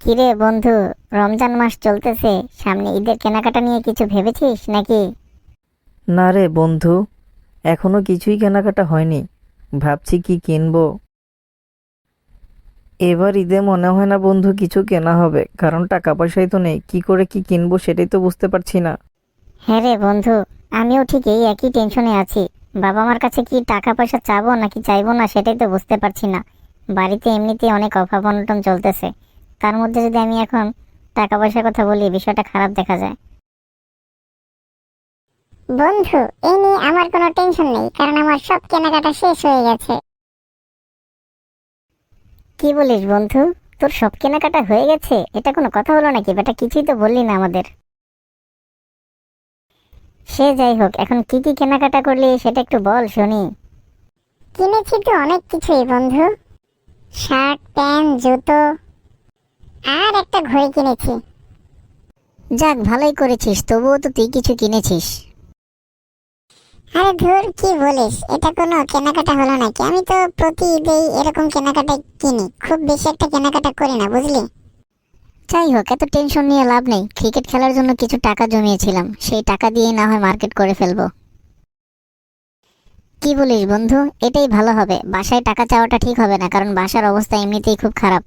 কিরে বন্ধু, রমজান মাস চলতেছে, সামনে ঈদের কেনাকাটা নিয়ে কিছু ভেবেছিস নাকি? না রে বন্ধু, এখনো কিছুই কেনাকাটা হয়নি। ভাবছি কি কিনবো। এবার ঈদে মনে হয় না বন্ধু কিছু কেনা হবে, কারণ টাকা পয়সাই তো নেই। কি করে কি কিনবো সেটাই তো বুঝতে পারছি না। হ্যাঁ রে বন্ধু, আমিও ঠিক এই একই টেনশনে আছি। বাবা মার কাছে কি টাকা পয়সা চাবো নাকি চাইবো না সেটাই তো বুঝতে পারছি না। বাড়িতে এমনিতেই অনেক অভাব অনটন চলতেছে, তার মধ্যে যদি আমি এখন টাকা পয়সার কথা বলি বিষয়টা খারাপ দেখা যায়। বন্ধু, এই নিয়ে আমার কোনো টেনশন নেই, কারণ আমার সব কেনাকাটা শেষ হয়ে গেছে। কি বলিস বন্ধু, তোর সব কেনাকাটা হয়ে গেছে? এটা কোনো কথা হলো নাকি? বেটা কিছুই তো বললি না আমাদের। সে যাই হোক, এখন কি কি কেনাকাটা করলি সেটা একটু বল শুনি। কিনেছি তো অনেক কিছুই বন্ধু। শার্ট, প্যান্ট, জুতো আর একটা ঘড়ি কিনেছি। যাক, ভালোই করেছিস, তবুও তো তুই কিছু কিনেছিস। আরে ধুর, কি বলিস, এটা কোনো কেনাকাটা হলো নাকি? আমি তো প্রতি ঈদেই এরকম কেনাকাটা কিনি, খুব বেশি একটা কেনাকাটা করি না, বুঝলি। যাই হোক, এত টেনশন নিয়ে লাভ নেই। ক্রিকেট খেলার জন্য কিছু টাকা জমিয়েছিলাম, সেই টাকা দিয়ে না হয় মার্কেট করে ফেলবো। কি বলিস বন্ধু? এটাই ভালো হবে। বাসায় টাকা চাওয়াটা ঠিক হবে না, কারণ বাসার অবস্থা এমনিতেই খুব খারাপ।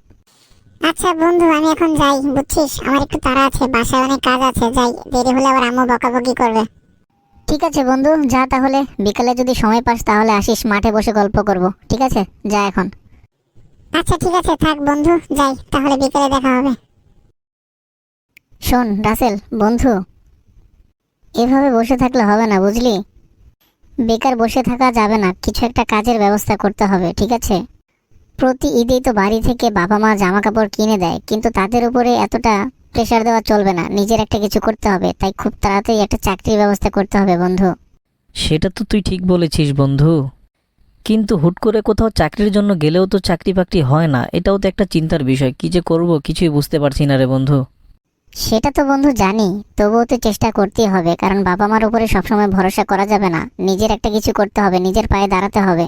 আচ্ছা বন্ধু, আমি এখন যাই, বুঝছিস, আমার একটু তাড়া আছে, বাসায় অনেক কাজ আছে, যাই, দেরি হলে আবার আম্মু বকাবকি করবে। ঠিক আছে বন্ধু, যা তাহলে। বিকালে যদি সময় পাস তাহলে আসিস, মাঠে বসে গল্প করব। ঠিক আছে, যা এখন। আচ্ছা ঠিক আছে, থাক বন্ধু, যাই তাহলে, বিকেলে দেখা হবে। শোন রাসেল বন্ধু, এভাবে বসে থাকলে হবে না, বুঝলি। বেকার বসে থাকা যাবে না, কিছু একটা কাজের ব্যবস্থা করতে হবে, ঠিক আছে। প্রতি ঈদেই তো বাড়ি থেকে বাবা মা জামা কাপড় কিনে দেয়, কিন্তু তাদের উপরে এতটা প্রেশার দেওয়া চলবে না। নিজের একটা কিছু করতে হবে, তাই খুব তাড়াতাড়ি একটা চাকরির ব্যবস্থা করতে হবে বন্ধু। সেটা তো তুই ঠিক বলেছিস বন্ধু, কিন্তু হুট করে কোথাও চাকরির জন্য গেলেও তো চাকরি বাকরি হয় না। এটাও তো একটা চিন্তার বিষয়। কি যে করব কিছুই বুঝতে পারছি না রে বন্ধু। সেটা তো বন্ধু জানি, তবুও তো চেষ্টা করতেই হবে, কারণ বাবা মার উপরে সবসময় ভরসা করা যাবে না। নিজের একটা কিছু করতে হবে, নিজের পায়ে দাঁড়াতে হবে।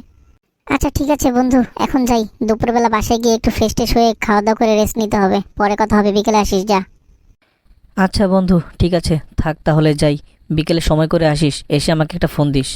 আচ্ছা ঠিক আছে বন্ধু, এখন যাই। দুপুরবেলা বাসায় গিয়ে একটু ফ্রেশ ট্রেশ হয়ে খাওয়া দাওয়া করে রেস্ট নিতে হবে। পরে কথা হবে, বিকেলে আসিস, যা। আচ্ছা বন্ধু, ঠিক আছে, থাক তাহলে যাই। বিকেলে সময় করে আসিস, এসে আমাকে একটা ফোন দিস।